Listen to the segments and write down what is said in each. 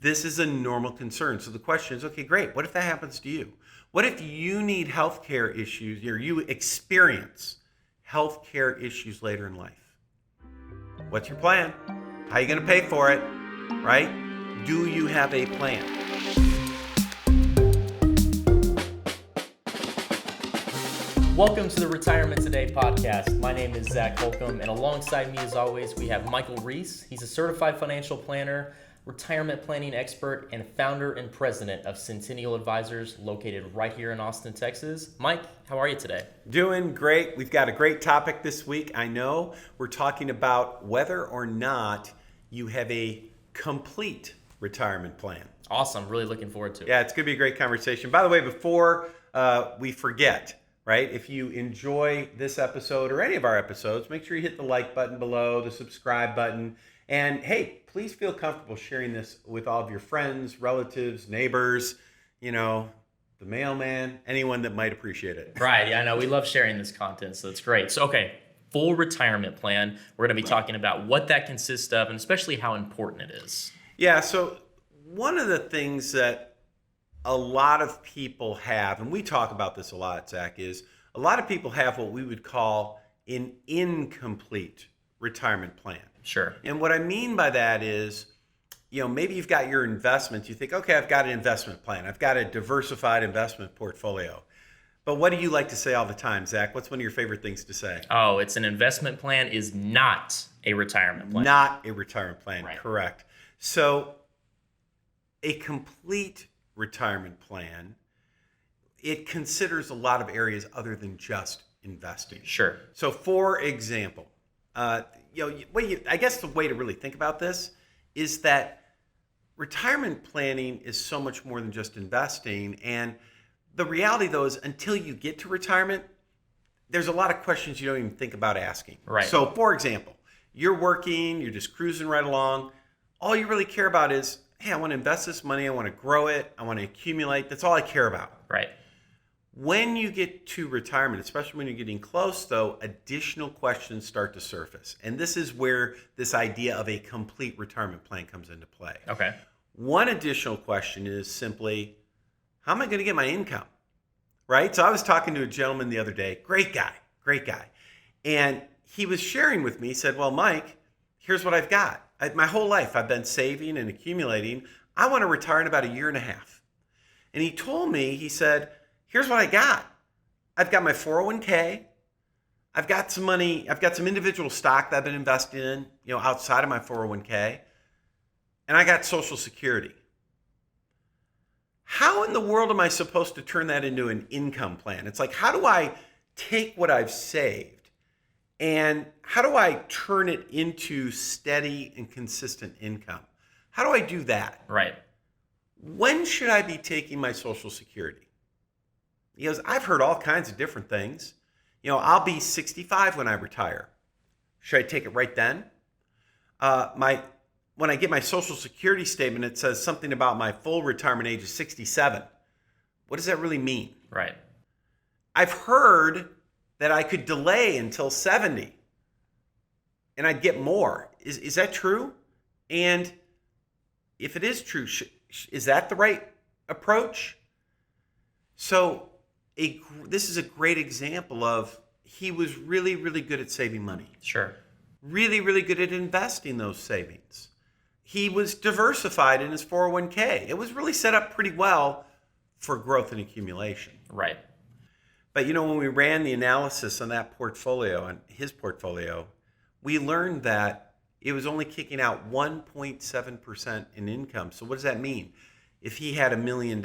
This is a normal concern. So the question is, okay, great. What if that happens to you? What if you need healthcare issues or you experience healthcare issues later in life? What's your plan? How are you going to pay for it? Right? Do you have a plan? Welcome to the Retirement Today podcast. My name is Zach Holcomb, and alongside me, as always, we have Michael Reese. He's a certified financial planner, retirement planning expert, and founder and president of Centennial Advisors, located right here in Austin, Texas. Mike, how are you today? Doing great. We've got a great topic this week. I know we're talking about whether or not you have a complete retirement plan. Awesome. Really looking forward to it. Yeah, it's going to be a great conversation. By the way, before we forget, right? If you enjoy this episode or any of our episodes, make sure you hit the like button below, the subscribe button. And hey, please feel comfortable sharing this with all of your friends, relatives, neighbors, the mailman, anyone that might appreciate it. Right. Yeah, I know. We love sharing this content, so it's great. So, okay, full retirement plan. We're going to be talking about what that consists of and especially how important it is. Yeah, so one of the things that a lot of people have, and we talk about this a lot, Zach, is a lot of people have what we would call an incomplete retirement plan. Sure. And what I mean by that is, maybe you've got your investments. You think, okay, I've got an investment plan. I've got a diversified investment portfolio. But what do you like to say all the time, Zach? What's one of your favorite things to say? Oh, it's an investment plan is not a retirement plan. Not a retirement plan, right. Correct. So a complete retirement plan, it considers a lot of areas other than just investing. Sure. So for example, I guess the way to really think about this is that retirement planning is so much more than just investing. And the reality though is until you get to retirement, there's a lot of questions you don't even think about asking. Right. So for example, you're working, you're just cruising right along. All you really care about is, hey, I want to invest this money. I want to grow it. I want to accumulate. That's all I care about. Right. When you get to retirement, especially when you're getting close, though, additional questions start to surface. And this is where this idea of a complete retirement plan comes into play. Okay. One additional question is simply, how am I going to get my income? Right? So I was talking to a gentleman the other day, great guy. And he was sharing with me, he said, well, Mike, here's what I've got. My whole life I've been saving and accumulating. I want to retire in about a year and a half. And he told me, he said, here's what I got. I've got my 401k. I've got some money. I've got some individual stock that I've been investing in, outside of my 401k. And I got Social Security. How in the world am I supposed to turn that into an income plan? It's like, how do I take what I've saved and how do I turn it into steady and consistent income? How do I do that? Right. When should I be taking my Social Security? He goes, I've heard all kinds of different things. I'll be 65 when I retire. Should I take it right then? When I get my Social Security statement, it says something about my full retirement age is 67. What does that really mean? Right. I've heard that I could delay until 70 and I'd get more. Is that true? And if it is true, is that the right approach? So this is a great example of he was really, really good at saving money. Sure. Really, really good at investing those savings. He was diversified in his 401k. It was really set up pretty well for growth and accumulation. Right. But when we ran the analysis on that portfolio, on his portfolio, we learned that it was only kicking out 1.7% in income. So what does that mean? If he had $1 million,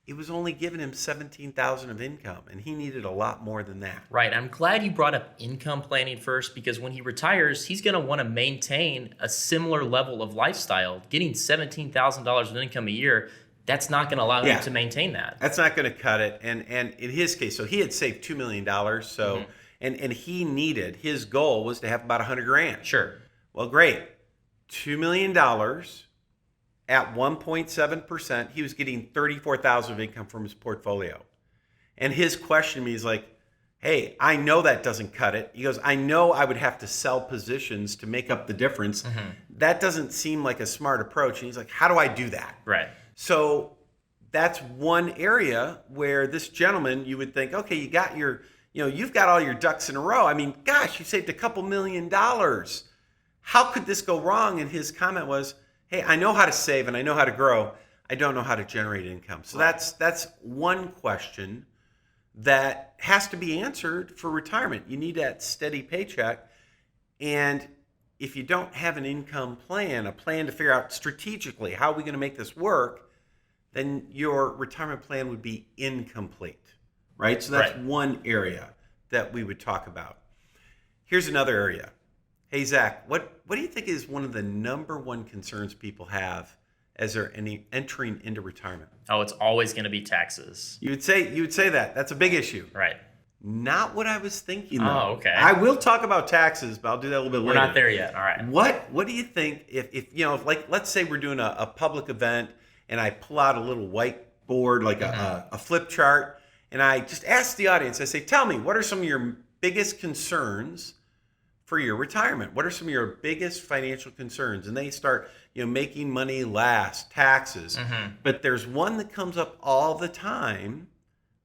it was only giving him $17,000 of income, and he needed a lot more than that. Right. I'm glad you brought up income planning first, because when he retires, he's going to want to maintain a similar level of lifestyle. Getting $17,000 of income a year, that's not going to allow him to maintain that. That's not going to cut it. And in his case, so he had saved $2 million. So, and he needed, his goal was to have about $100,000. Sure. Well, great. $2 million at 1.7%, he was getting $34,000 of income from his portfolio. And his question to me is like, Hey, I know that doesn't cut it. He goes, I know I would have to sell positions to make up the difference. That doesn't seem like a smart approach. And he's like, how do I do that? Right. So that's one area where this gentleman, you would think, okay, you've got all your ducks in a row. I mean, gosh, you saved a couple $1 million. How could this go wrong? And his comment was, hey, I know how to save and I know how to grow. I don't know how to generate income. So that's one question that has to be answered for retirement. You need that steady paycheck. And if you don't have an income plan, a plan to figure out strategically how are we going to make this work, then your retirement plan would be incomplete, right? So that's one area that we would talk about. Here's another area. Hey, Zach, what do you think is one of the number one concerns people have as they're entering into retirement? Oh, it's always going to be taxes. You would say that. That's a big issue. Right. Not what I was thinking, though. Oh, okay. I will talk about taxes, but I'll do that a little bit later. We're not there yet. All right. What do you think if like, let's say we're doing a public event and I pull out a little whiteboard, like a flip chart, and I just ask the audience, I say, tell me, what are some of your biggest concerns for your retirement? What are some of your biggest financial concerns? And they start, making money last, taxes. But there's one that comes up all the time,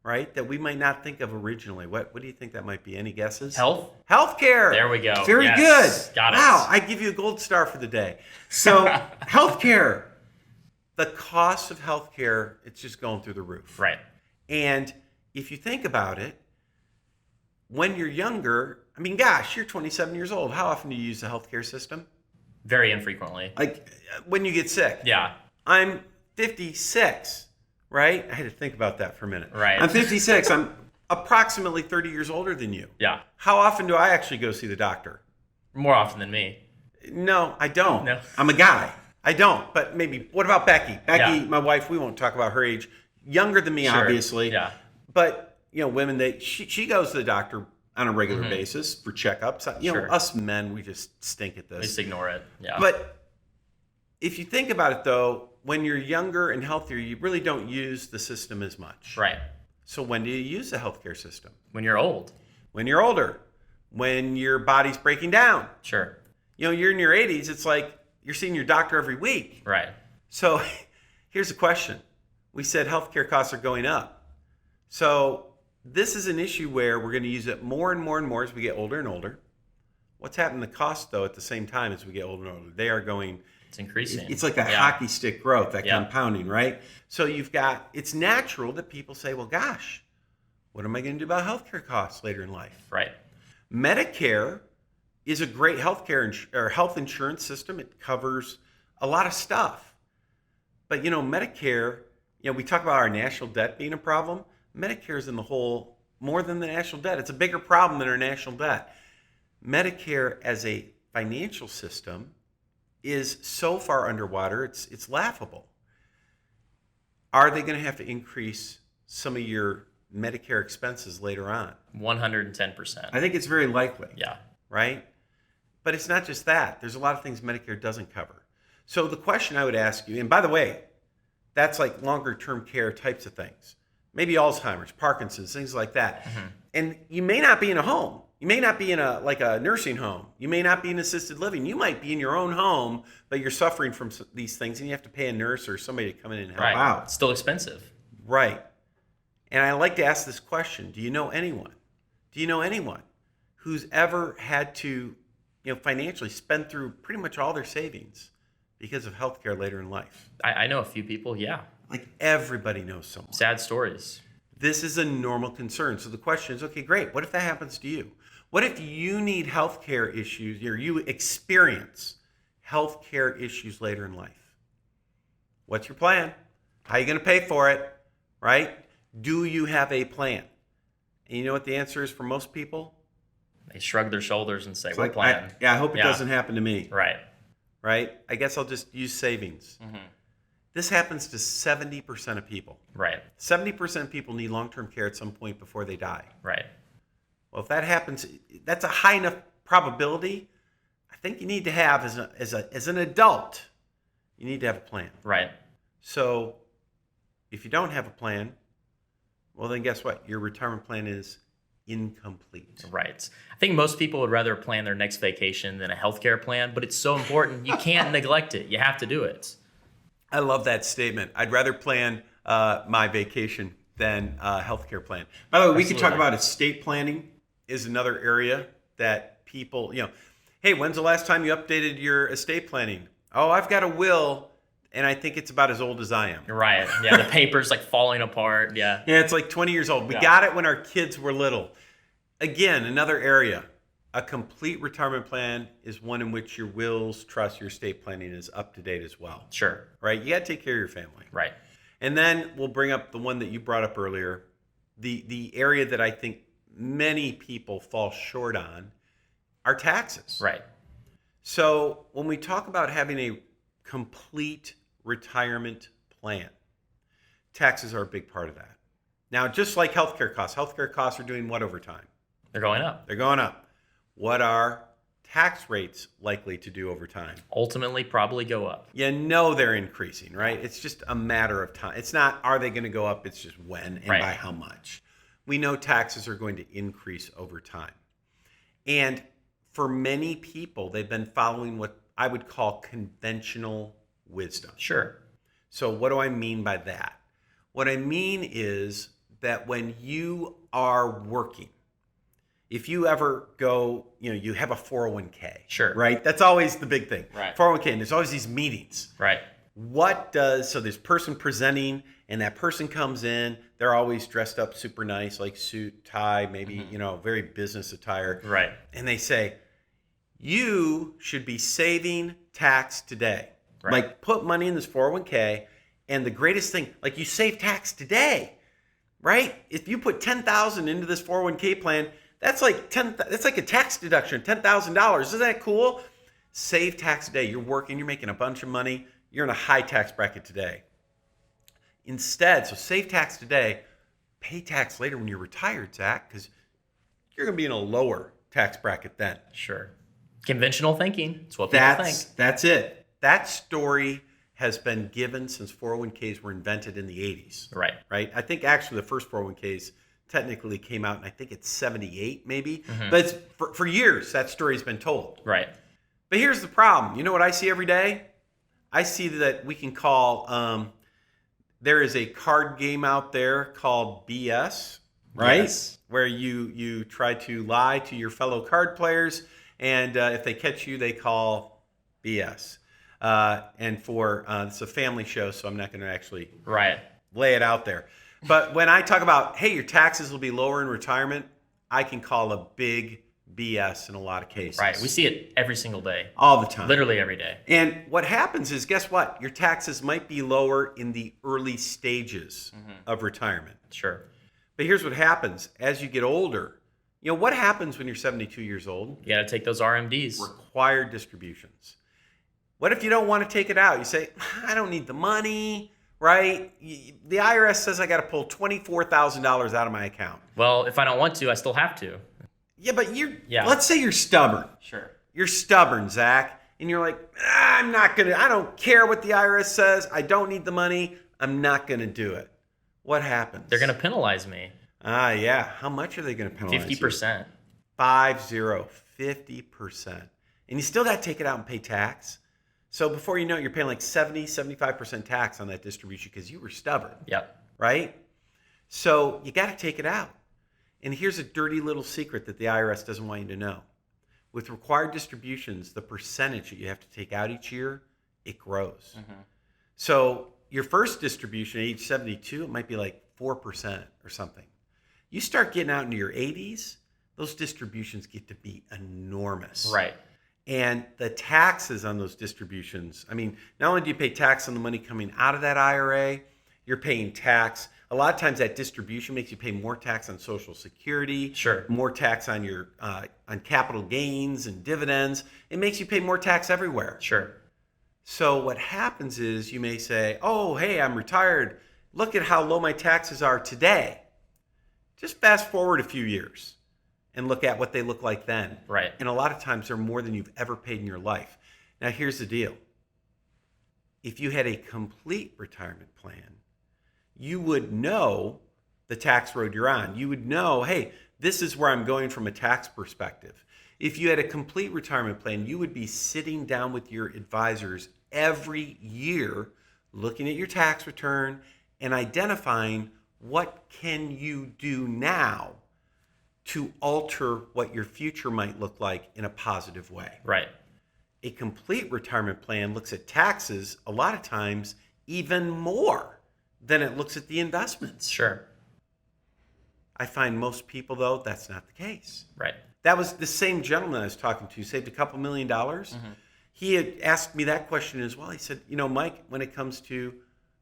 right, that we might not think of originally. What do you think that might be? Any guesses? Healthcare. There we go. Very good. Got it. Wow, I give you a gold star for the day. So healthcare, the cost of healthcare, it's just going through the roof. Right. And if you think about it, when you're younger, I mean, gosh, you're 27 years old. How often do you use the healthcare system? Very infrequently. Like when you get sick. Yeah. I'm 56, right? I had to think about that for a minute. Right. I'm 56. I'm approximately 30 years older than you. Yeah. How often do I actually go see the doctor? More often than me. No, I don't. No. I'm a guy. I don't. But maybe, what about Becky? Becky, my wife, we won't talk about her age. Younger than me, Sure. obviously. Yeah. But, women, she goes to the doctor on a regular basis for checkups. Sure. Us men, we just stink at this. Just ignore it. Yeah. But if you think about it, though, when you're younger and healthier, you really don't use the system as much. Right. So when do you use the healthcare system? When you're old. When you're older. When your body's breaking down. Sure. You're in your 80s. It's like you're seeing your doctor every week. Right. So here's a question. We said healthcare costs are going up. So this is an issue where we're going to use it more and more and more as we get older and older. What's happening to costs, though, at the same time as we get older and older? They are going... It's increasing. It's like a hockey stick growth, that compounding, right? So it's natural that people say, well, gosh, what am I going to do about healthcare costs later in life? Right. Medicare is a great health insurance system. It covers a lot of stuff. But, Medicare, we talk about our national debt being a problem. Medicare is in the hole more than the national debt. It's a bigger problem than our national debt. Medicare as a financial system is so far underwater, it's laughable. Are they going to have to increase some of your Medicare expenses later on? 110%. I think it's very likely. Yeah. Right? But it's not just that. There's a lot of things Medicare doesn't cover. So the question I would ask you, and by the way, that's like longer term care types of things. Maybe Alzheimer's, Parkinson's, things like that. And you may not be in a home. You may not be in a nursing home. You may not be in assisted living. You might be in your own home, but you're suffering from these things, and you have to pay a nurse or somebody to come in and help out. It's still expensive. Right. And I like to ask this question. Do you know anyone? Do you know anyone who's ever had to, financially spend through pretty much all their savings because of healthcare later in life? I know a few people, yeah. Like everybody knows someone. Sad stories. This is a normal concern. So the question is, okay, great. What if that happens to you? What if you need healthcare issues or you experience healthcare issues later in life? What's your plan? How are you going to pay for it? Right? Do you have a plan? And you know what the answer is for most people? They shrug their shoulders and say, It's what like, plan? I hope it doesn't happen to me. Right. Right? I guess I'll just use savings. This happens to 70% of people. Right. 70% of people need long-term care at some point before they die. Right. Well, if that happens, that's a high enough probability. I think you need to have, as an adult, you need to have a plan. Right. So if you don't have a plan, well, then guess what? Your retirement plan is incomplete. Right. I think most people would rather plan their next vacation than a healthcare plan, but it's so important. You can't neglect it. You have to do it. I love that statement. I'd rather plan my vacation than a healthcare plan. By the way, we could talk about estate planning is another area that people, hey, when's the last time you updated your estate planning? Oh, I've got a will, and I think it's about as old as I am. Right. Yeah, the paper's like falling apart. Yeah. Yeah, it's like 20 years old. We got it when our kids were little. Again, another area. A complete retirement plan is one in which your wills, trust, your estate planning is up to date as well. Sure. Right? You got to take care of your family. Right. And then we'll bring up the one that you brought up earlier, the area that I think many people fall short on are taxes. Right. So when we talk about having a complete retirement plan, taxes are a big part of that. Now, just like healthcare costs are doing what over time? They're going up. They're going up. What are tax rates likely to do over time? Ultimately, probably go up. They're increasing, right? It's just a matter of time. It's not, are they going to go up? It's just when and by how much. We know taxes are going to increase over time. And for many people, they've been following what I would call conventional wisdom. Sure. So what do I mean by that? What I mean is that when you are working, if you ever go, you have a 401k. Sure. Right? That's always the big thing. Right. 401k, and there's always these meetings. Right. So there's person presenting, and that person comes in, they're always dressed up super nice, like suit, tie, maybe, very business attire. Right. And they say, you should be saving tax today. Right. Like, put money in this 401k, and the greatest thing, like, you save tax today, right? If you put $10,000 into this 401k plan, that's like a tax deduction, $10,000. Isn't that cool? Save tax today. You're working, you're making a bunch of money, you're in a high tax bracket today. Instead, so save tax today, pay tax later when you're retired, Zach, because you're going to be in a lower tax bracket then. Sure. Conventional thinking. It's what people think. That's it. That story has been given since 401ks were invented in the 80s. Right. Right? I think actually the first 401ks technically came out, and I think it's 78 maybe. Mm-hmm. But it's, for years, that story's been told. Right. But here's the problem. You know what I see every day? I see that we can call, there is a card game out there called BS, right? Yes. Where you try to lie to your fellow card players, and if they catch you, they call BS. And it's a family show, so I'm not going to actually lay it out there. But when I talk about, hey, your taxes will be lower in retirement, I can call a big BS in a lot of cases. Right. We see it every single day. All the time. Literally every day. And what happens is, guess what? Your taxes might be lower in the early stages of retirement. Sure. But here's what happens. As you get older, what happens when you're 72 years old? You got to take those RMDs. Required distributions. What if you don't want to take it out? You say, I don't need the money, right? The IRS says I got to pull $24,000 out of my account. Well, if I don't want to, I still have to. Yeah, but let's say you're stubborn. Sure. You're stubborn, Zach. And you're like, I don't care what the IRS says. I don't need the money. I'm not going to do it. What happens? They're going to penalize me. Yeah. How much are they going to penalize 50%. 50%. And you still got to take it out and pay tax. So before you know it, you're paying like 75% tax on that distribution because you were stubborn. Yep. Right? So you got to take it out. And here's a dirty little secret that the IRS doesn't want you to know. With required distributions, the percentage that you have to take out each year, it grows. Mm-hmm. So your first distribution at age 72, it might be like 4% or something. You start getting out into your 80s, those distributions get to be enormous. Right. And the taxes on those distributions, not only do you pay tax on the money coming out of that IRA, you're paying tax. A lot of times that distribution makes you pay more tax on Social Security, sure, more tax on your on capital gains and dividends. It makes you pay more tax everywhere. Sure. So what happens is you may say, oh, hey, I'm retired. Look at how low my taxes are today. Just fast forward a few years and look at what they look like then. Right. And a lot of times they're more than you've ever paid in your life. Now, here's the deal. If you had a complete retirement plan, you would know the tax road you're on. You would know, hey, this is where I'm going from a tax perspective. If you had a complete retirement plan, you would be sitting down with your advisors every year, looking at your tax return and identifying what can you do now to alter what your future might look like in a positive way. Right. A complete retirement plan looks at taxes a lot of times even more than it looks at the investments. Sure. I find most people, though, that's not the case. Right. That was the same gentleman I was talking to, saved a couple $1 million. Mm-hmm. He had asked me that question as well. He said, Mike, when it comes to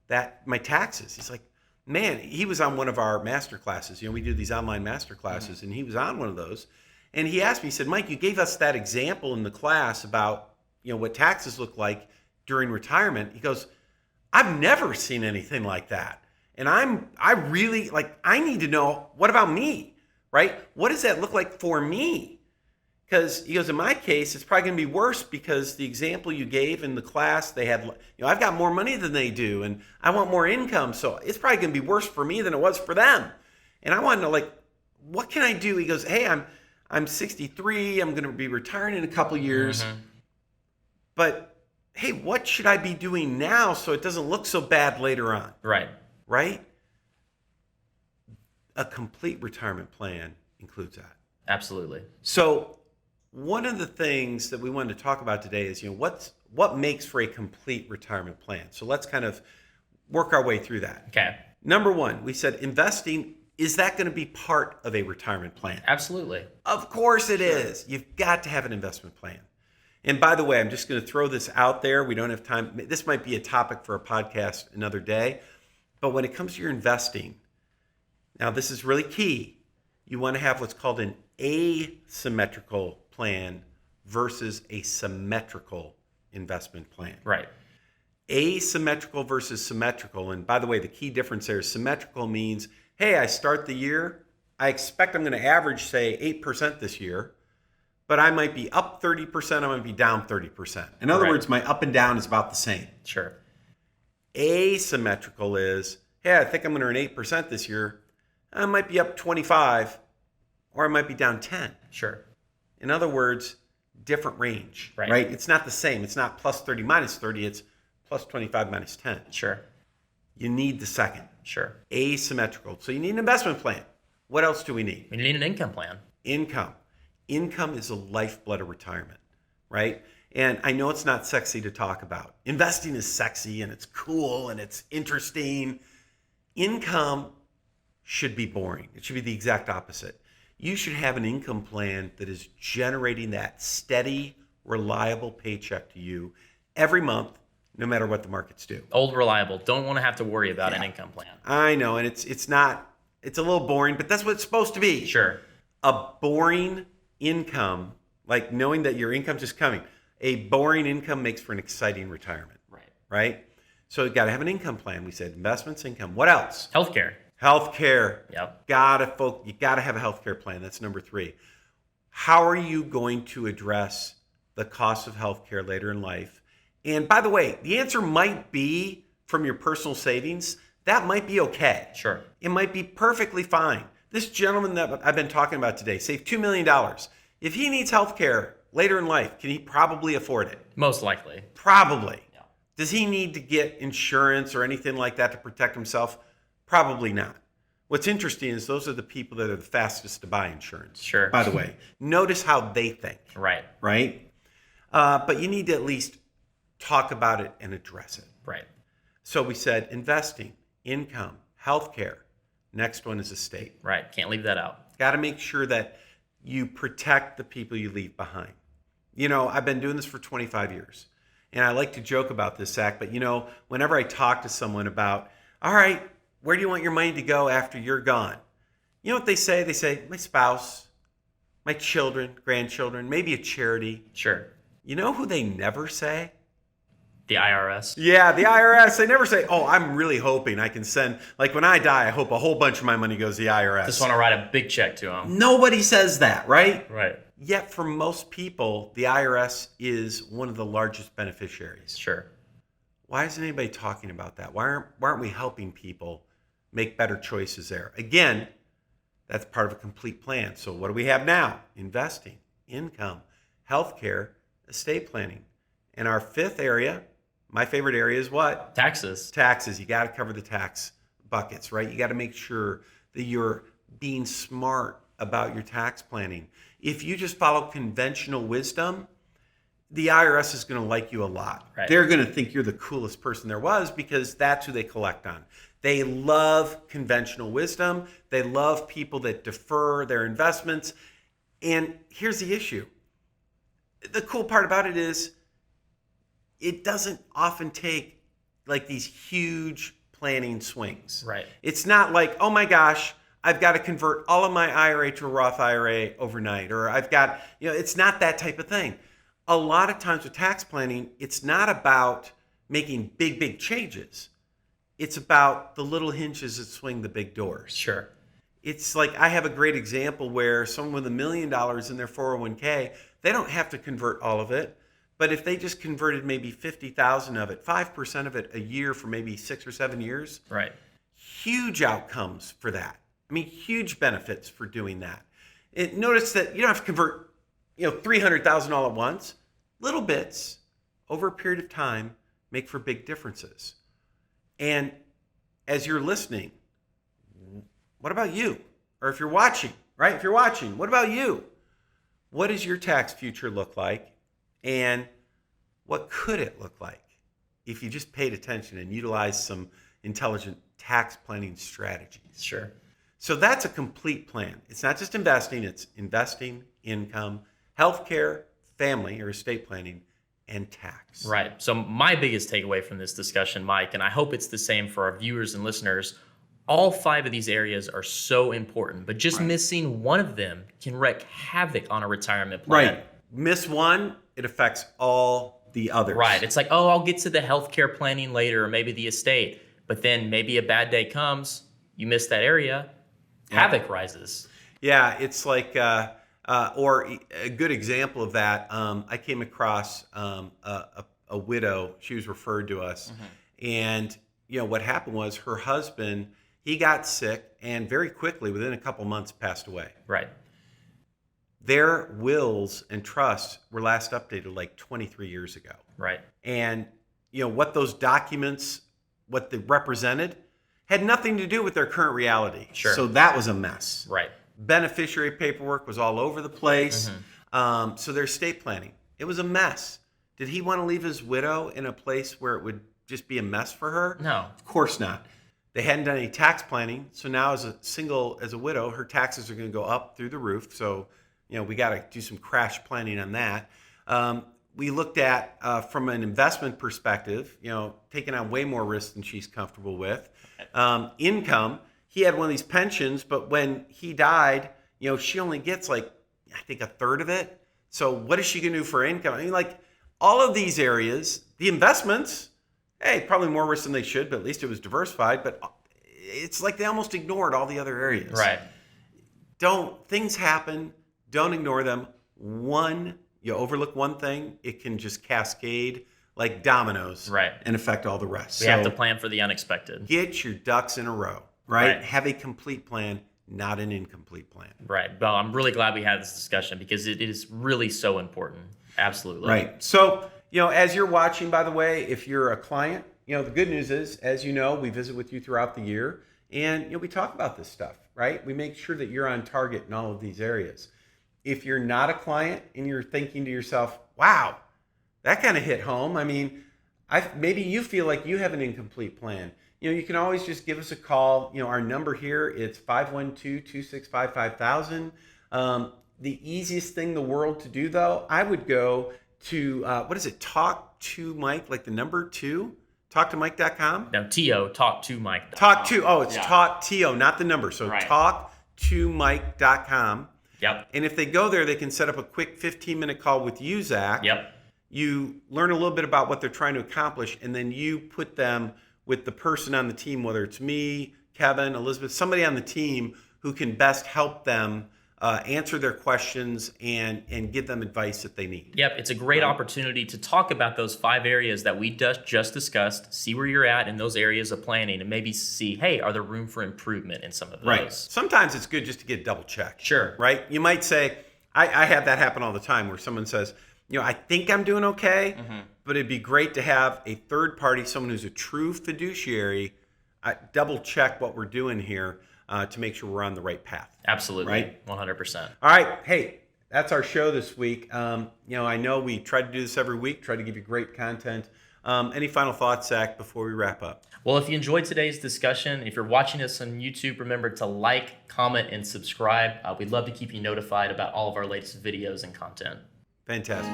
that, my taxes, he's like, man, he was on one of our master classes. We do these online master classes, and he was on one of those. And he asked me, he said, Mike, you gave us that example in the class about, what taxes look like during retirement. He goes, I've never seen anything like that. And I really, I need to know, what about me, right? What does that look like for me? Because he goes, in my case, it's probably going to be worse because the example you gave in the class, they had, I've got more money than they do, and I want more income. So it's probably going to be worse for me than it was for them. And I want to know, what can I do? He goes, hey, I'm 63. I'm going to be retiring in a couple years. Mm-hmm. But hey, what should I be doing now so it doesn't look so bad later on? Right. Right? A complete retirement plan includes that. Absolutely. So one of the things that we wanted to talk about today is, what makes for a complete retirement plan. So let's kind of work our way through that. Okay. Number one, we said investing, is that going to be part of a retirement plan? Absolutely. Of course it is. You've got to have an investment plan. And by the way, I'm just going to throw this out there. We don't have time. This might be a topic for a podcast another day. But when it comes to your investing, now this is really key. You want to have what's called an asymmetrical plan versus a symmetrical investment plan. Right. Asymmetrical versus symmetrical. And by the way, the key difference there is symmetrical means, hey, I start the year, I expect I'm going to average, say, 8% this year, but I might be up 30%, I might be down 30%. In other words, my up and down is about the same. Sure. Asymmetrical is, hey, I think I'm going to earn 8% this year. I might be up 25, or I might be down 10. Sure. In other words, different range, right? It's not the same. It's not plus 30 minus 30. It's plus 25 minus 10. Sure. You need the second. Sure. Asymmetrical. So you need an investment plan. What else do we need? We need an income plan. Income. Income is the lifeblood of retirement, right? And I know it's not sexy to talk about. Investing is sexy and it's cool and it's interesting. Income should be boring. It should be the exact opposite. You should have an income plan that is generating that steady, reliable paycheck to you every month, no matter what the markets do. Old reliable. Don't want to have to worry about an income plan. I know, and it's a little boring, but that's what it's supposed to be. Sure. A boring income, like knowing that your income's just coming. A boring income makes for an exciting retirement. Right? So you got to have an income plan. We said investments, income. What else? Healthcare. Healthcare. Yep. You got to have a healthcare plan. That's number 3. How are you going to address the cost of healthcare later in life? And by the way, the answer might be from your personal savings. That might be okay. Sure. It might be perfectly fine. This gentleman that I've been talking about today saved $2 million. If he needs healthcare later in life, can he probably afford it? Most likely. Probably. Yeah. Does he need to get insurance or anything like that to protect himself? Probably not. What's interesting is those are the people that are the fastest to buy insurance. Sure. By the way, notice how they think. Right. But you need to at least talk about it and address it. Right. So we said investing, income, healthcare. Next one is estate. Right. Can't leave that out. Got to make sure that you protect the people you leave behind. I've been doing this for 25 years. And I like to joke about this, Zach, but whenever I talk to someone about, all right, where do you want your money to go after you're gone? You know what they say? They say, my spouse, my children, grandchildren, maybe a charity. Sure. You know who they never say? The IRS. Yeah, the IRS. They never say, oh, I'm really hoping I can send, when I die, I hope a whole bunch of my money goes to the IRS. Just want to write a big check to them. Nobody says that, right? Right. Yet for most people, the IRS is one of the largest beneficiaries. Sure. Why isn't anybody talking about that? Why aren't we helping people make better choices there. Again, that's part of a complete plan. So what do we have now? Investing, income, healthcare, estate planning. And our fifth area, my favorite area, is what? Taxes. Taxes. You got to cover the tax buckets, right? You got to make sure that you're being smart about your tax planning. If you just follow conventional wisdom, the IRS is going to like you a lot. Right. They're going to think you're the coolest person there was because that's who they collect on. They love conventional wisdom. They love people that defer their investments. And here's the issue. The cool part about it is it doesn't often take like these huge planning swings. Right. It's not like, oh my gosh, I've got to convert all of my IRA to a Roth IRA overnight, or I've got, it's not that type of thing. A lot of times with tax planning, it's not about making big changes. It's about the little hinges that swing the big doors. Sure. It's like I have a great example where someone with $1 million in their 401k, they don't have to convert all of it. But if they just converted maybe 50,000 of it, 5% of it a year for maybe 6 or 7 years, right? Huge outcomes for that. I mean, huge benefits for doing that. Notice that you don't have to convert, 300,000 all at once. Little bits over a period of time make for big differences. And as you're listening, what about you? Or if you're watching, right? If you're watching, what about you? What does your tax future look like? And what could it look like if you just paid attention and utilized some intelligent tax planning strategies? Sure. So that's a complete plan. It's not just investing, it's investing, income, healthcare, family or estate planning, and tax. Right. So my biggest takeaway from this discussion, Mike, and I hope it's the same for our viewers and listeners, all 5 of these areas are so important, but just missing one of them can wreak havoc on a retirement plan. Right. Miss one, it affects all the others. Right. It's like, I'll get to the healthcare planning later, or maybe the estate, but then maybe a bad day comes, you miss that area, havoc rises. Yeah, it's like, or a good example of that, I came across a widow. She was referred to us. And, what happened was her husband, he got sick and very quickly, within a couple months, passed away. Right. Their wills and trusts were last updated like 23 years ago. Right. And, what those documents, what they represented, had nothing to do with their current reality. Sure. So that was a mess. Right. Beneficiary paperwork was all over the place. So their estate planning, it was a mess. Did he want to leave his widow in a place where it would just be a mess for her? No. Of course not. They hadn't done any tax planning. So now as a widow, her taxes are going to go up through the roof. So, we got to do some crash planning on that. We looked at, from an investment perspective, taking on way more risk than she's comfortable with. Income, he had one of these pensions, but when he died, she only gets I think a third of it. So what is she going to do for income? I mean, all of these areas, the investments, hey, probably more risk than they should, but at least it was diversified. But it's like they almost ignored all the other areas. Right. Things happen. Don't ignore them. You overlook one thing, it can just cascade like dominoes, right, and affect all the rest. We have to plan for the unexpected. Get your ducks in a row, right? Have a complete plan, not an incomplete plan. Right. Well, I'm really glad we had this discussion because it is really so important. Absolutely. Right. So, as you're watching, by the way, if you're a client, the good news is, as you know, we visit with you throughout the year and we talk about this stuff, right? We make sure that you're on target in all of these areas. If you're not a client and you're thinking to yourself, wow, that kind of hit home. I mean, maybe you feel like you have an incomplete plan. You can always just give us a call. Our number here, it's 512-265-5000. The easiest thing in the world to do, though, I would go to, Talk to Mike, like the number 2, talktomike.com? No, T-O, talk2mike.com. Talk to, not the number. So talktomike.com. Yep. And if they go there, they can set up a quick 15-minute call with you, Zach. Yep. You learn a little bit about what they're trying to accomplish, and then you put them with the person on the team, whether it's me, Kevin, Elizabeth, somebody on the team who can best help them answer their questions, and give them advice that they need. Yep, it's a great opportunity to talk about those 5 areas that we just discussed, see where you're at in those areas of planning, and maybe see, hey, are there room for improvement in some of those? Right. Sometimes it's good just to get double checked. Sure. Right? You might say, I have that happen all the time where someone says, I think I'm doing okay, but it'd be great to have a third party, someone who's a true fiduciary, double check what we're doing here to make sure we're on the right path. Absolutely. Right? 100%. All right. Hey, that's our show this week. I know we try to do this every week, try to give you great content. Any final thoughts, Zach, before we wrap up? Well, if you enjoyed today's discussion, if you're watching us on YouTube, remember to like, comment, and subscribe. We'd love to keep you notified about all of our latest videos and content. Fantastic.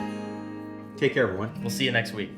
Take care, everyone. We'll see you next week.